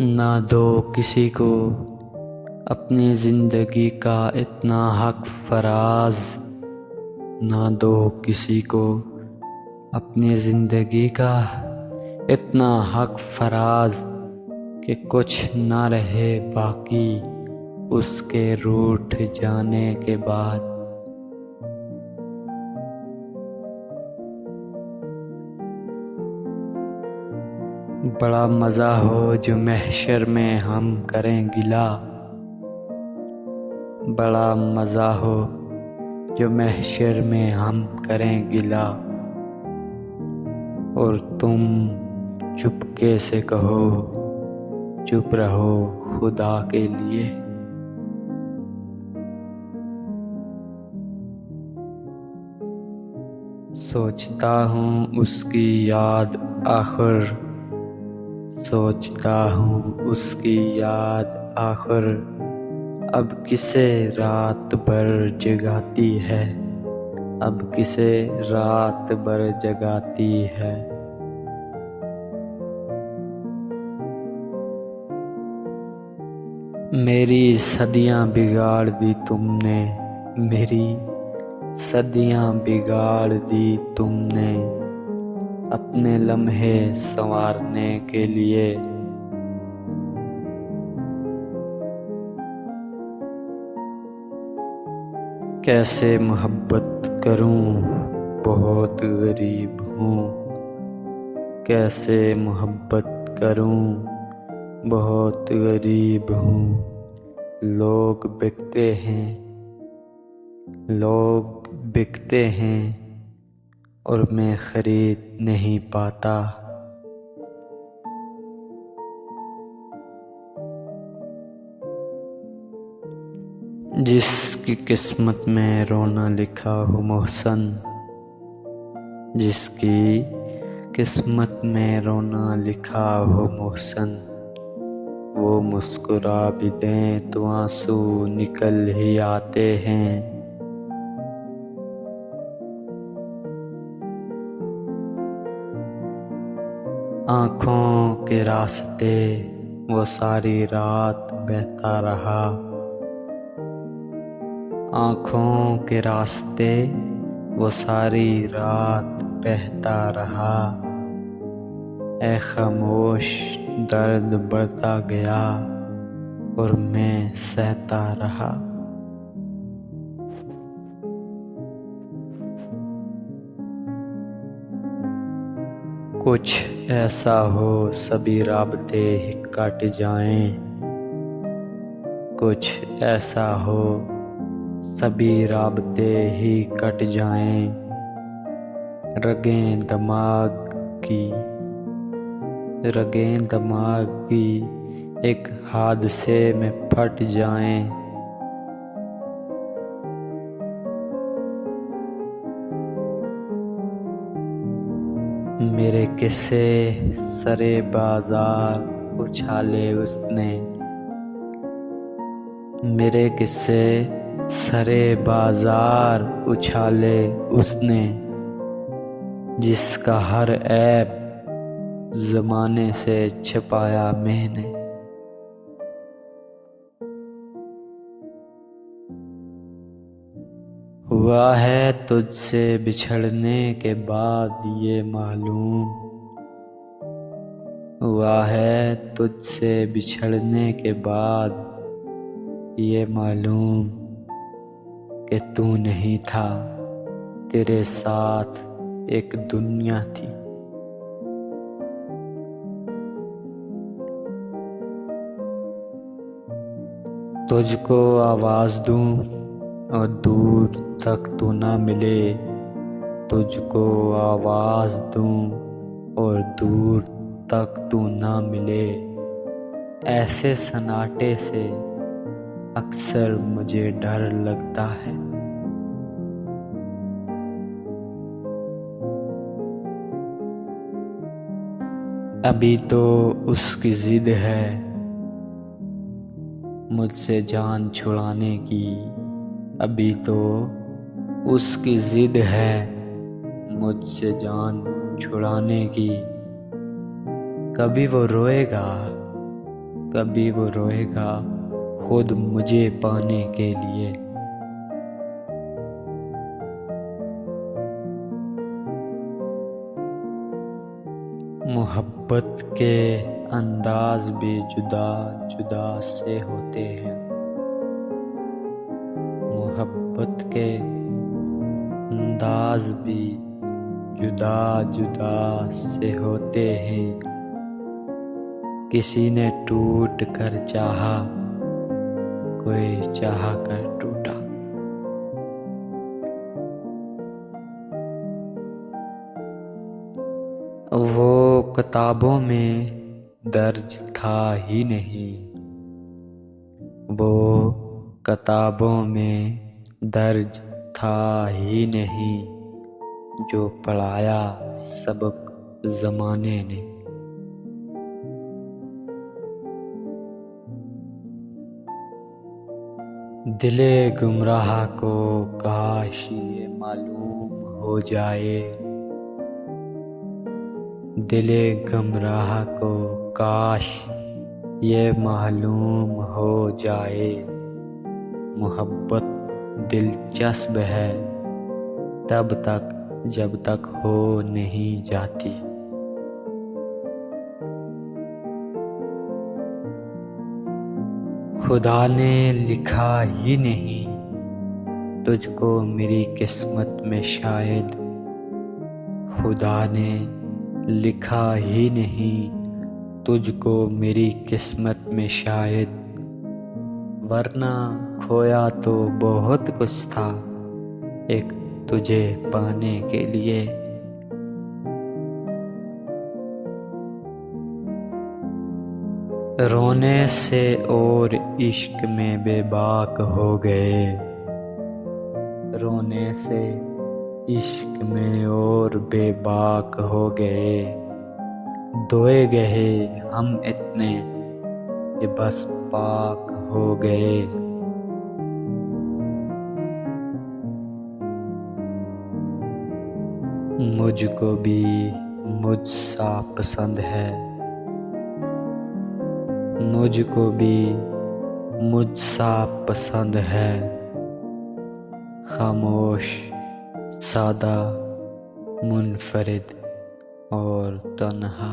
ना दो किसी को अपनी जिंदगी का इतना हक फराज, ना दो किसी को अपनी जिंदगी का इतना हक फराज कि कुछ ना रहे बाकी उसके रूठ जाने के बाद। बड़ा मज़ा हो जो महशर में हम करें गिला, बड़ा मज़ा हो जो महशर में हम करें गिला, और तुम चुपके से कहो चुप रहो खुदा के लिए। सोचता हूँ उसकी याद आखिर, सोचता हूँ उसकी याद आखिर, अब किसे रात भर जगाती है, अब किसे रात भर जगाती है। मेरी सदियाँ बिगाड़ दी तुमने, मेरी सदियाँ बिगाड़ दी तुमने, अपने लम्हे संवारने के लिए। कैसे मोहब्बत करूं बहुत गरीब हूँ, कैसे मोहब्बत करूं बहुत गरीब हूँ। लोग बिकते हैं, लोग बिकते हैं और मैं खरीद नहीं पाता। जिसकी किस्मत में रोना लिखा हो मोहसन, जिसकी किस्मत में रोना लिखा हो मोहसन, वो मुस्कुरा भी दें तो आंसू निकल ही आते हैं। आँखों के रास्ते वो सारी रात बहता रहा, आँखों के रास्ते वो सारी रात बहता रहा। ऐ खामोश दर्द बढ़ता गया और मैं सहता रहा। कुछ ऐसा हो सभी राबते ही कट जाएं, कुछ ऐसा हो सभी राबते ही कट जाएं। रगें दिमाग की एक हादसे में फट जाएं। मेरे किस्से सरे बाजार उछाले उसने, मेरे किस्से सरे बाजार उछाले उसने, जिसका हर ऐब ज़माने से छिपाया मैंने। हुआ है तुझसे बिछड़ने के बाद ये मालूम, हुआ है तुझसे बिछड़ने के बाद ये मालूम, कि तू नहीं था तेरे साथ एक दुनिया थी। तुझको आवाज़ दूं और दूर तक तू ना मिले, तुझको आवाज़ दूं और दूर तक तू ना मिले। ऐसे सन्नाटे से अक्सर मुझे डर लगता है। अभी तो उसकी जिद है मुझसे जान छुड़ाने की, अभी तो उसकी जिद है मुझसे जान छुड़ाने की। कभी वो रोएगा, कभी वो रोएगा खुद मुझे पाने के लिए। मोहब्बत के अंदाज भी जुदा जुदा से होते हैं। मोहब्बत के अंदाज भी जुदा जुदा से होते हैं। किसी ने टूट कर चाहा, कोई चाहा कर टूटा। वो किताबों में दर्ज था ही नहीं, वो किताबों में दर्ज था ही नहीं, जो पढ़ाया सबक ज़माने ने। दिले गुमराह को काश ये मालूम हो जाए, दिले गुमराह को काश ये मालूम हो जाए। मोहब्बत दिलचस्प है तब तक जब तक हो नहीं जाती। खुदा ने लिखा ही नहीं तुझको मेरी किस्मत में शायद, खुदा ने लिखा ही नहीं तुझको मेरी किस्मत में शायद। वरना खोया तो बहुत कुछ था एक तुझे पाने के लिए। रोने से और इश्क में बेबाक हो गए, रोने से इश्क में और बेबाक हो गए। धोए गए हम इतने कि बस पाक हो गए। मुझको भी मुझसा पसंद है, मुझको भी मुझसा पसंद है। खामोश, सादा, मुनफरिद और तन्हा।